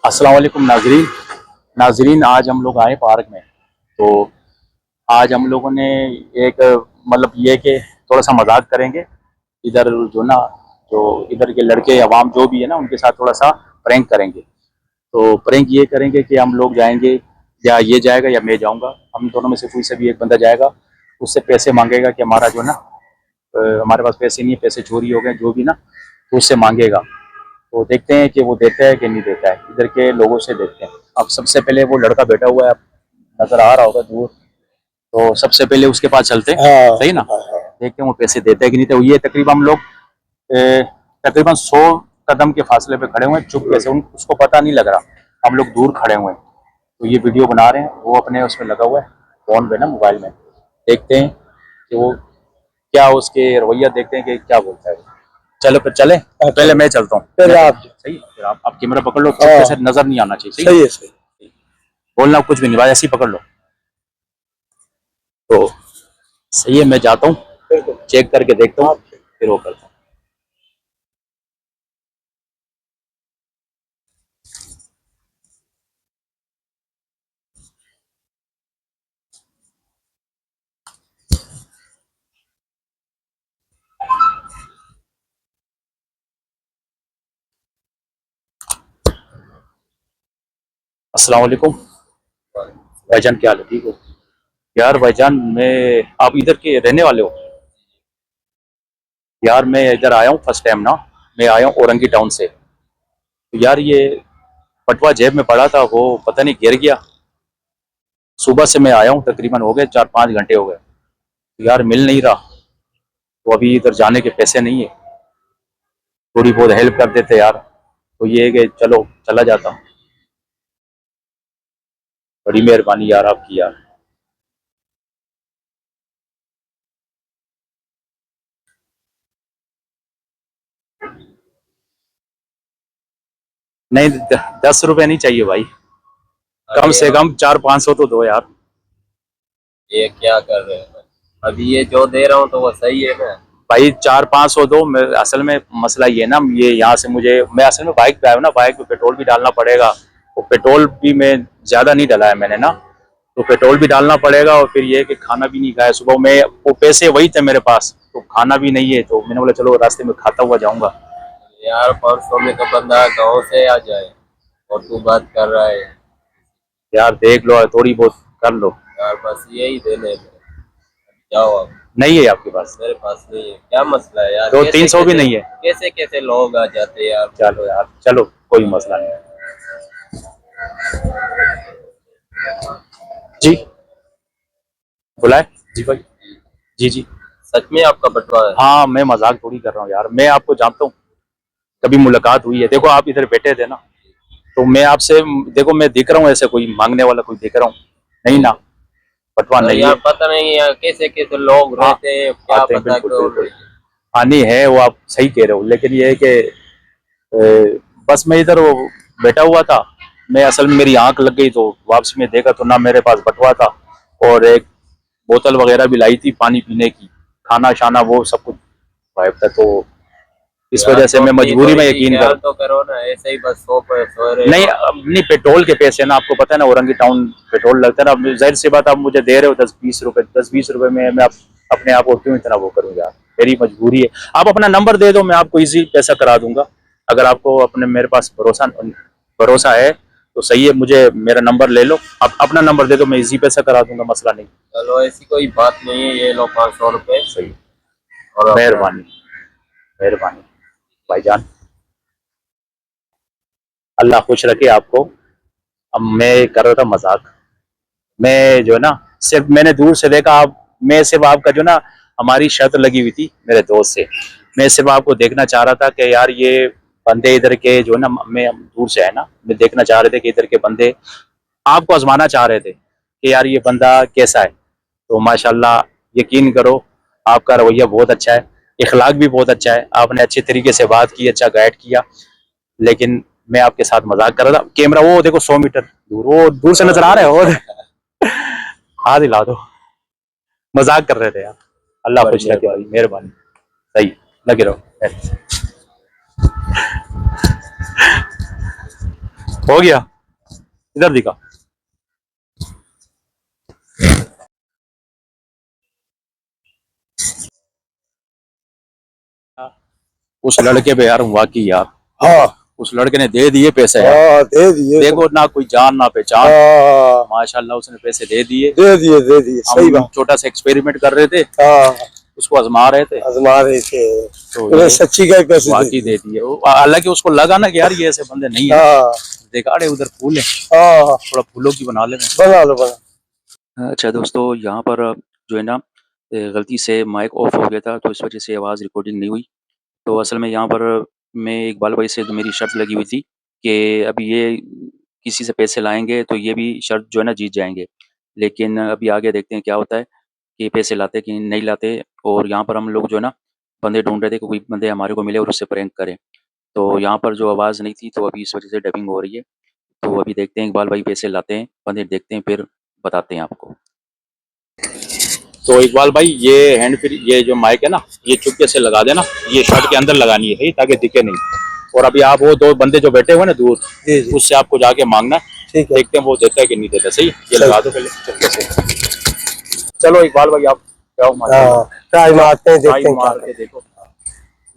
अस्सलाम वालेकुम नाजरीन, आज हम लोग आए पार्क में। तो आज हम लोगों ने एक मतलब ये कि थोड़ा सा मजाक करेंगे। इधर जो ना जो इधर के लड़के अवाम जो भी है ना उनके साथ थोड़ा सा प्रैंक करेंगे। तो प्रैंक ये करेंगे कि हम लोग जाएंगे, या ये जाएगा या मैं जाऊंगा, हम दोनों में से कोई से भी एक बंदा जाएगा, उससे पैसे मांगेगा कि हमारा जो ना हमारे पास पैसे नहीं है, पैसे चोरी हो गए जो भी ना, तो उससे मांगेगा। तो देखते हैं कि वो देता है कि नहीं देता है। इधर के लोगों से देखते हैं। अब सबसे पहले वो लड़का बैठा हुआ है, आप नजर आ रहा होगा दूर। तो सबसे पहले उसके पास चलते हैं। हाँ, सही ना। देखते हैं वो पैसे देता है कि नहीं। तो ये तकरीबन हम लोग तकरीबन 100 कदम के फासले पे खड़े हुए हैं, चुप कैसे, उसको पता नहीं लग रहा, हम लोग दूर खड़े हुए हैं। तो ये वीडियो बना रहे हैं, वो अपने उसमें लगा हुआ है, फोन पे ना, मोबाइल में। देखते हैं कि वो क्या, उसके रवैया देखते हैं कि क्या बोलता है। चलो फिर चले। पहले मैं चलता हूँ, पहले आप। सही है, फिर आप कैमरा पकड़ लो, चुपके से नजर नहीं आना चाहिए। सही है, सही। बोलना कुछ भी नहीं, भाई ऐसे ही पकड़ लो। तो सही है, मैं जाता हूँ, चेक करके देखता हूँ, फिर वो करता हूँ। अस्सलाम वालेकुम भाईजान, क्या हाल है? ठीक हो? यार भाईजान, मैं, आप इधर के रहने वाले हो? यार मैं इधर आया हूँ फर्स्ट टाइम ना। मैं आया हूँ औरंगी टाउन से। तो यार ये बटुआ जेब में पड़ा था, वो पता नहीं गिर गया। सुबह से मैं आया हूँ, तकरीबन हो गए 4-5 घंटे हो गए। तो यार मिल नहीं रहा। तो अभी इधर जाने के पैसे नहीं है, थोड़ी बहुत हेल्प कर देते यार। तो ये है कि चलो चला जाता। बड़ी मेहरबानी यार आपकी यार। नहीं, 10 रुपए नहीं चाहिए भाई, कम से कम 400-500 तो दो यार। ये क्या कर रहे हैं? अभी ये जो दे रहा हूँ तो वो सही है ना? भाई 400-500 दो। असल में मसला ये ना, ये यहाँ से मुझे, मैं असल में बाइक पे आया हूँ ना, बाइक पे पेट्रोल भी डालना पड़ेगा। और पेट्रोल भी मैं ज्यादा नहीं डलाया मैंने ना, तो पेट्रोल भी डालना पड़ेगा। और फिर ये कि खाना भी नहीं खाया सुबह में, वो पैसे वही थे मेरे पास, तो खाना भी नहीं है। तो मैंने बोला चलो रास्ते में खाता हुआ जाऊंगा। यार 500 में तो बंदा गाँव से आ जाए और तू बात कर रहा है। यार देख लो, थोड़ी बहुत कर लो। यार बस यही देने में जाओ आप। नहीं है आपके पास? मेरे पास नहीं है, क्या मसला है यार? तो कैसे 300 भी कैसे नहीं है? कैसे कैसे लोग आ जाते हैं यार। चलो यार, चलो कोई मसला नहीं। जी, बुलाए? जी भाई। जी जी। सच में आपका बटवा है? हाँ, मैं मजाक थोड़ी कर रहा हूँ यार, मैं आपको जानता हूँ, कभी मुलाकात हुई है। देखो आप इधर बैठे थे ना, तो मैं आपसे, देखो मैं दिख रहा हूँ ऐसे, कोई मांगने वाला कोई दिख रहा हूँ? नहीं ना, बटवा तो नहीं यार है। पता नहीं यार कैसे कैसे लोग हाँ, रहते हैं, क्या आते हैं, पता बिल्कुल कौन। बिल्कुल। आनी है, वो आप सही कह रहे हो, लेकिन ये है कि बस मैं इधर वो बैठा हुआ था। मैं असल में मेरी आंख लग गई, तो वापसी में देखा तो ना मेरे पास बटुआ था, और एक बोतल वगैरह भी लाई थी पानी पीने की, खाना शाना वो सब कुछ गायब था। तो इस यार वजह से तो मैं अपनी मजबूरी में थोड़ी सी यकीन ख्याल करूँ। तो करो ना, ऐसे ही बस सो रहे नहीं, हो। नहीं, पेट्रोल के पैसे ना, आपको पता है ना, औरंगी टाउन पेट्रोल लगता है ना। अब जाहिर सी बात, आप मुझे दे रहे हो 10-20 रुपए, 10-20 रुपए में मैं अपने आप को क्यों इतना वो करूँ यार, मेरी मजबूरी है। आप अपना नंबर दे दो, मैं आपको इजी पैसा करा दूंगा। अगर आपको अपने मेरे पास भरोसा भरोसा है तो सही है, मुझे मेरा नंबर ले लो, आप अपना नंबर दे दो, मैं इजी पैसा करा दूंगा, मसला नहीं। चलो ऐसी कोई बात नहीं है, ये लो 500 रुपए। सही, और अपना मेहरबानी, मेहरबानी भाईजान, अल्लाह खुश रखे आपको। अब मैं कर रहा था मजाक। मैं जो है ना, सिर्फ मैंने दूर से देखा, आप, मैं सिर्फ आपका जो ना, हमारी शर्त लगी हुई थी मेरे दोस्त से, मैं सिर्फ आपको देखना चाह रहा था कि यार ये बंदे इधर के जो है ना, मैं दूर से है ना, मैं देखना चाह रहे थे कि इधर के बंदे आपको आजमाना चाह रहे थे कि यार ये बंदा कैसा है। तो माशाल्लाह, यकीन करो, आपका रवैया बहुत अच्छा है, इखलाक भी बहुत अच्छा है, आपने अच्छे तरीके से बात की, अच्छा गाइड किया। लेकिन मैं आपके साथ मजाक कर रहा था। कैमरा वो देखो 100 मीटर दूर, वो दूर से नजर आ रहा है, और हाथ हिला दो, मजाक कर रहे थे यार। अल्लाह खुश रखे भाई, मेहरबानी। सही, लगे रहो। हो गया, इधर दिखा। उस लड़के पे यार हुआ कि यार, हाँ उस लड़के ने दे दिए पैसे यार। हाँ दे दिए देखो ना कोई जान ना पहचान, हाँ माशाल्लाह उसने पैसे दे दिए। दे दिए सही हम बात। छोटा सा एक्सपेरिमेंट कर रहे थे, हाँ उसको आजमा रहे थे, आजमा रहे थे तो उन्हें ये सच्ची का ही पैसे दे वाकई दिए। दे दिए। हालांकि उसको लगा ना कि यार ये ऐसे बंदे नहीं है, हाँ दिखाड़े उधर फूल है, हाँ थोड़ा फूलों की बना ले। बना लो बना। अच्छा दोस्तों, यहाँ पर जो है ना गलती से माइक ऑफ हो गया था, तो इस वजह से आवाज़ रिकॉर्डिंग नहीं हुई। तो असल में यहाँ पर मैं इकबाल भाई से तो मेरी शर्त लगी हुई थी कि अभी ये किसी से पैसे लाएंगे तो ये भी शर्त जो है ना जीत जाएंगे। लेकिन अभी आगे देखते हैं क्या होता है कि पैसे लाते कि नहीं लाते। और यहाँ पर हम लोग जो है ना बंदे ढूंढ रहे थे कि कोई बंदे हमारे को मिले और उससे प्रैंक करें। तो यहाँ पर जो आवाज़ नहीं थी, तो अभी इस वजह से डबिंग हो रही है। तो अभी देखते हैं इकबाल भाई पैसे लाते हैं, बंदे देखते हैं, फिर बताते हैं आपको। तो इकबाल भाई ये हैंड फ्री, ये जो माइक है ना, ये चुपके से लगा देना, ये शर्ट के अंदर लगानी है सही, ताकि दिखे नहीं। और अभी आप वो दो बंदे जो बैठे हुए ना दूर, जी जी उससे आपको जाके मांगना है, ठीक है। देखते हैं वो देता है कि नहीं देता। सही, ये लगा दो पहले चुपके से। चलो इकबाल भाई आप जाओ, हाँ ट्राई मारते हैं, देखते ट्राई हैं क्या मार के देखो।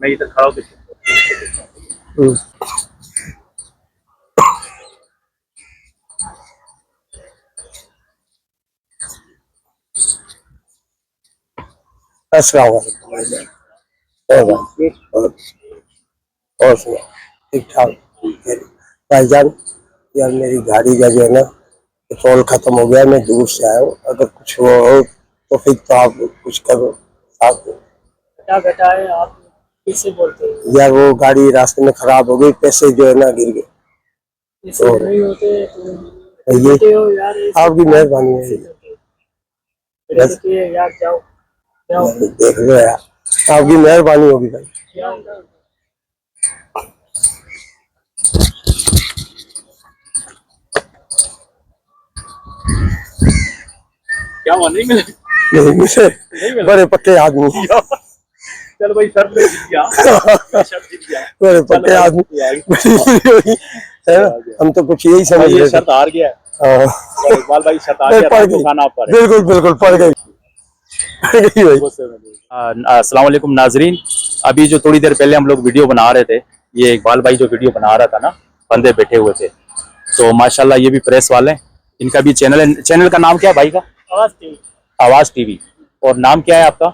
मैं इधर खड़ा होकर हम्म। अस्सलाम वालेकुम। और सुना ठीक ठाक। भाईजान यार मेरी गाड़ी का जो है ना पेट्रोल खत्म हो गया, मैं दूर से आया हूँ, अगर कुछ हो तो फिर तो आप कुछ करो साथ में। क्या बेटा है आप किससे बोलते हैं? यार वो गाड़ी रास्ते में खराब हो गई, पैसे जो है ना गिर गए। इससे तो नहीं होते तो ये बोलते हो यार, ऐसे आपकी काम मेहरबानी है। कैसे करते हो? मेरे बस बेटे यार जाओ जाओ देख लो यार, आपकी मेहरबानी होगी भाई। जाओ। क्या हुआ, नहीं मिले? नहीं मिले, नहीं मिले? बड़े पक्के आदमी चल भाई, शर्ट में जीत गया, शर्ट जीत गया। बड़े पक्के चलो, आदमी है ना, हम तो कुछ यही समझ भाई रहे ये थे। शर्त हार गया है। हाँ। और इकबाल भाई शर्त हार गया, पड़ रात को गई, खाना आप पर है। बिल्कुल बिल्कुल पड़ गई भाई। अस्सलाम वालेकुम नाजरीन, अभी जो थोड़ी देर पहले हम लोग वीडियो बना रहे थे, ये इकबाल भाई जो वीडियो बना रहा था ना, बंदे बैठे हुए थे, तो माशाल्लाह ये भी प्रेस वाले हैं। इनका भी चैनल है, चैनल का नाम क्या है भाई का? आवाज टीवी। आवाज़ टीवी। और नाम क्या है आपका?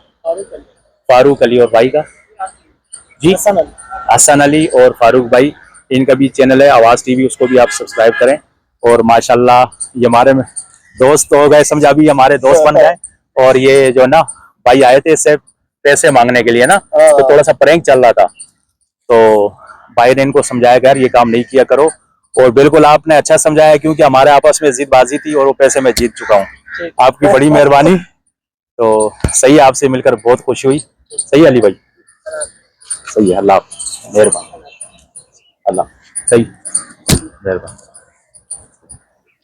फारूक अली। और भाई का? जी हसन अली। हसन अली और फारूक भाई, इनका भी चैनल है आवाज़ टीवी, उसको भी आप सब्सक्राइब करें। और माशाल्लाह ये हमारे दोस्त हो गए, समझा, अभी हमारे दोस्त बन गए। और ये जो ना भाई आए थे इससे पैसे मांगने के लिए ना, तो थोड़ा सा प्रैंक चल रहा था, तो भाई ने इनको समझाया कि यार ये काम नहीं किया करो। और बिल्कुल आपने अच्छा समझाया, क्योंकि हमारे आपस में जीतबाजी थी और वो पैसे मैं जीत चुका हूँ। आपकी बड़ी मेहरबानी। तो सही है, आपसे मिलकर बहुत खुशी हुई। सही है अली भाई, सही है। अल्लाह मेहरबान, अल्लाह सही मेहरबान।